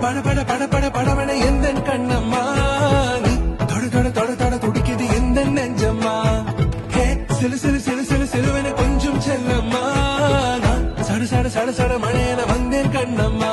பட பட பட பட படவன எந்த கண்ணம்மா நீ தொட தொட தொட தொட துடிக்குது எந்த நெஞ்சம்மா ஹே சிலு சிலு சிலு சிலு சிலுவன கொஞ்சம் செல்லம்மா சட சட சட சட மழையன வந்தேன் கண்ணம்மா